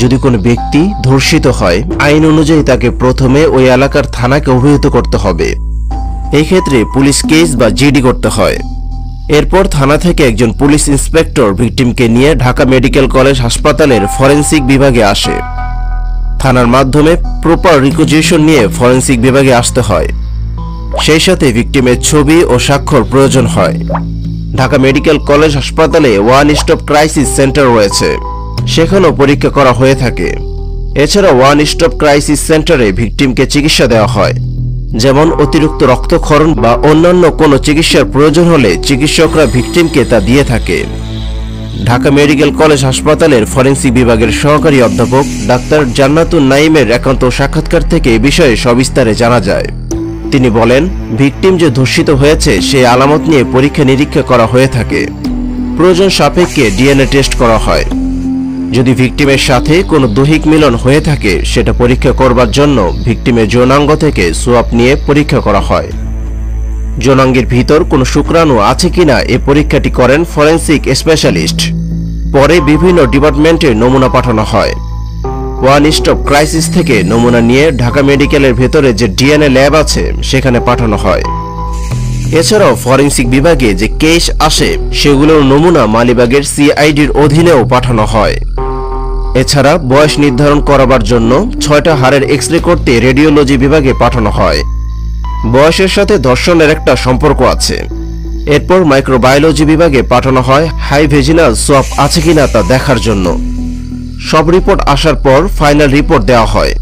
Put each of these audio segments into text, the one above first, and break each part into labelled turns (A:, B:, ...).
A: যদি কোনো ব্যক্তি ধর্ষিত হয়, আইন অনুযায়ী তাকে প্রথমে ওই এলাকার থানাকে অভিহিত করতে হবে। এই ক্ষেত্রে পুলিশ কেস বা জিডি করতে হয়। এরপর থানা থেকে একজন পুলিশ ইন্সপেক্টর ভিকটিমকে নিয়ে ঢাকা মেডিকেল কলেজ হাসপাতালের ফরেনসিক বিভাগে আসে। থানার মাধ্যমে প্রপার রিকুইজিশন নিয়ে ফরেনসিক বিভাগে আসতে হয়। সেই সাথে ভিকটিমের ছবি ও স্বাক্ষর প্রয়োজন হয়। ঢাকা মেডিকেল কলেজ হাসপাতালে ওয়ান স্টপ ক্রাইসিস সেন্টার রয়েছে, সেখানেও পরীক্ষা করা হয়ে থাকে। এছাড়া ওয়ান স্টপ ক্রাইসিস সেন্টারে ভিকটিমকে চিকিৎসা দেওয়া হয়, যেমন অতিরিক্ত রক্তক্ষরণ বা অন্যান্য কোনো চিকিৎসার প্রয়োজন হলে চিকিৎসকরা ভিকটিমকে তা দিয়ে থাকে। ঢাকা মেডিকেল কলেজ হাসপাতালের ফরেনসিক বিভাগের সহকারী অধ্যাপক ডাক্তার জান্নাতুন নাইমের একান্ত সাক্ষাৎকার থেকে এ বিষয়ে সবিস্তারে জানা যায়। তিনি বলেন, ভিকটিম যে ধর্ষিত হয়েছে সেই আলামত নিয়ে পরীক্ষা নিরীক্ষা করা হয়ে থাকে। প্রয়োজন সাপেক্ষে ডিএনএ টেস্ট করা হয়। যদি ভিকটিমের সাথে কোনো দৈহিক মিলন হয়ে থাকে সেটা পরীক্ষা করবার জন্য ভিকটিমের যৌনাঙ্গ থেকে সোয়াব নিয়ে পরীক্ষা করা হয়। যৌনাঙ্গের ভিতর কোনো শুক্রাণু আছে কিনা এ পরীক্ষাটি করেন ফরেনসিক স্পেশালিস্ট। পরে বিভিন্ন ডিপার্টমেন্টে নমুনা পাঠানো হয়। ওয়ান স্টপ ক্রাইসিস থেকে নমুনা নিয়ে ঢাকা মেডিকেলের ভেতরে যে ডিএনএ ল্যাব আছে সেখানে পাঠানো হয়। এছাড়াও ফরেনসিক বিভাগে যে কেস আসে সেগুলোর নমুনা মালিবাগের সিআইডির অধীনেও পাঠানো হয়। এছাড়া বয়স নির্ধারণ করাবার জন্য 6টা হাড়ের এক্সরে করতে রেডিওলজি বিভাগে পাঠানো হয়। বয়সের সাথে ধর্ষণের একটা সম্পর্ক আছে। এরপর মাইক্রোবায়োলজি বিভাগে পাঠানো হয় হাই ভেজিনাল সোয়াব আছে কিনা তা দেখার জন্য। সব রিপোর্ট আসার পর ফাইনাল রিপোর্ট দেওয়া হয়।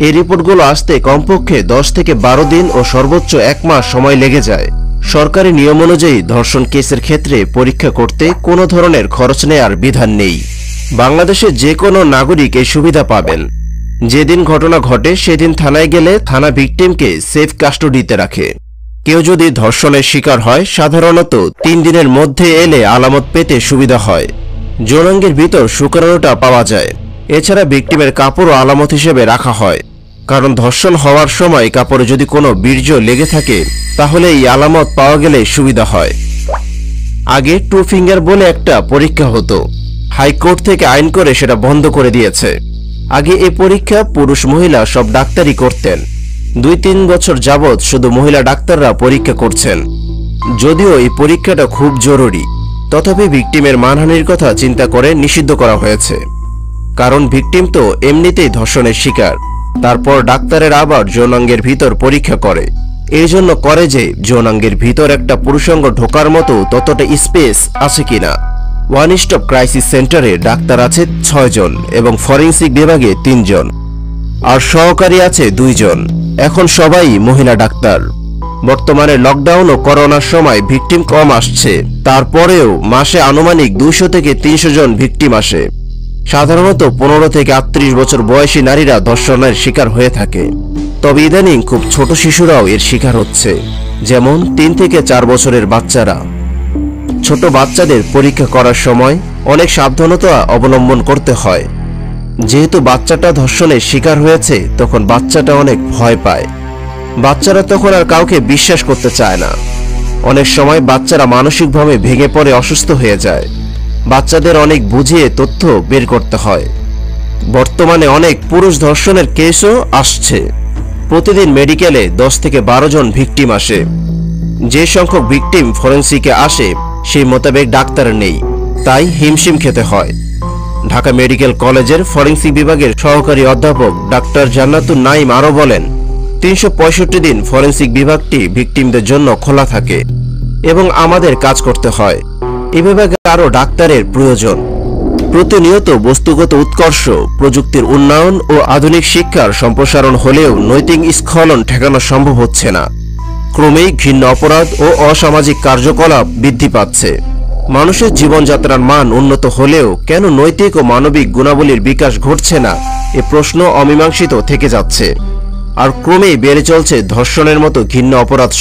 A: এই রিপোর্টগুলো আসতে কমপক্ষে 10 থেকে 12 দিন ও সর্বোচ্চ 1 মাস সময় লেগে যায়। সরকারি নিয়ম অনুযায়ী ধর্ষণ কেসের ক্ষেত্রে পরীক্ষা করতে কোনো ধরনের খরচ নেয়ার বিধান নেই। বাংলাদেশের যে কোনো নাগরিক এই সুবিধা পাবেন। যেদিন ঘটনা ঘটে সেদিন থানায় গেলে থানা ভিকটিমকে সেফ কাস্টডিতে রাখে। কেউ যদি ধর্ষণের শিকার হয় সাধারণত 3 দিনের মধ্যে এলে আলামত পেতে সুবিধা হয়। যৌনাঙ্গের ভিতর শুক্রাণুটা পাওয়া যায়। এছাড়া ভিকটিমের কাপড়ও আলামত হিসেবে রাখা হয়, কারণ ধর্ষণ হওয়ার সময় কাপড়ে যদি কোনো বীর্য লেগে থাকে তাহলে এই আলামত পাওয়া গেলে সুবিধা হয়। আগে 2 ফিঙ্গার বলে একটা পরীক্ষা হতো, হাইকোর্ট থেকে আইন করে সেটা বন্ধ করে দিয়েছে। আগে এই পরীক্ষা পুরুষ মহিলা সব ডাক্তারই করতেন। 2-3 বছর যাবৎ শুধু মহিলা ডাক্তাররা পরীক্ষা করছেন। যদিও এই পরীক্ষাটা খুব জরুরি, তথাপি ভিকটিমের মানহানির কথা চিন্তা করে নিষিদ্ধ করা হয়েছে। কারণ ভিকটিম তো এমনিতেই ধর্ষণের শিকার, তারপর ডাক্তারের আবার যৌনাঙ্গের ভিতর পরীক্ষা করে। এই জন্য করে যে যৌনাঙ্গের ভিতর একটা পুরুষাঙ্গ ঢোকার মতো ততটা স্পেস আছে কিনা। ওয়ান স্টপ ক্রাইসিস সেন্টারে ডাক্তার আছে 6 জন এবং ফরেনসিক বিভাগে 3 জন, আর সহকারী আছে 2 জন। এখন সবাই মহিলা ডাক্তার। বর্তমানে লকডাউন ও করোনার সময় ভিকটিম কম আসছে, তারপরেও মাসে আনুমানিক 200 থেকে 300 জন ভিকটিম আসে। সাধারণত 15 থেকে 38 বছর বয়সী নারীরা ধর্ষণের শিকার হয়ে থাকে। তবে ইদানিং খুব ছোট শিশুরাও এর শিকার হচ্ছে, যেমন 3 থেকে 4 বছরের বাচ্চারা। ছোট বাচ্চাদের পরীক্ষা করার সময় অনেক সাবধানতা অবলম্বন করতে হয়। যেহেতু বাচ্চাটা ধর্ষণের শিকার হয়েছে তখন বাচ্চাটা অনেক ভয় পায়। বাচ্চারা তখন আর কাউকে বিশ্বাস করতে চায় না। অনেক সময় বাচ্চারা মানসিকভাবে ভেঙে পড়ে অসুস্থ হয়ে যায়। বাচ্চাদের অনেক বুঝিয়ে তথ্য বের করতে হয়। বর্তমানে অনেক পুরুষ ধর্ষণের কেসও আসছে। প্রতিদিন মেডিকেলে 10 থেকে 12 জন ভিকটিম আসে। যে সংখ্যক ভিকটিম ফরেনসিকে আসে সেই মোতাবেক ডাক্তার নেই, তাই হিমশিম খেতে হয়। ঢাকা মেডিকেল কলেজের ফরেনসিক বিভাগের সহকারী অধ্যাপক ডাক্তার জান্নাতুন নাইম আরও বলেন, 365 দিন ফরেনসিক বিভাগটি ভিকটিমদের জন্য খোলা থাকে এবং আমাদের কাজ করতে হয়। এই বিভাগে আরও ডাক্তারের প্রয়োজন। প্রতিনিয়ত বস্তুগত উৎকর্ষ, প্রযুক্তির উন্নয়ন ও আধুনিক শিক্ষার সম্প্রসারণ হলেও নৈতিক স্খলন ঠেকানো সম্ভব হচ্ছে না। ক্রমেই ঘৃণ্য অপরাধ ও অসামাজিক কার্যকলাপ বৃদ্ধি পাচ্ছে। মানুষের জীবনযাত্রার মান উন্নত হলেও কেন নৈতিক ও মানবিক গুণাবলীর বিকাশ ঘটছে না এ প্রশ্ন অমীমাংসিত থেকে যাচ্ছে। আর ক্রমেই বেড়ে চলছে ধর্ষণের মতো ঘৃণ্য অপরাধ।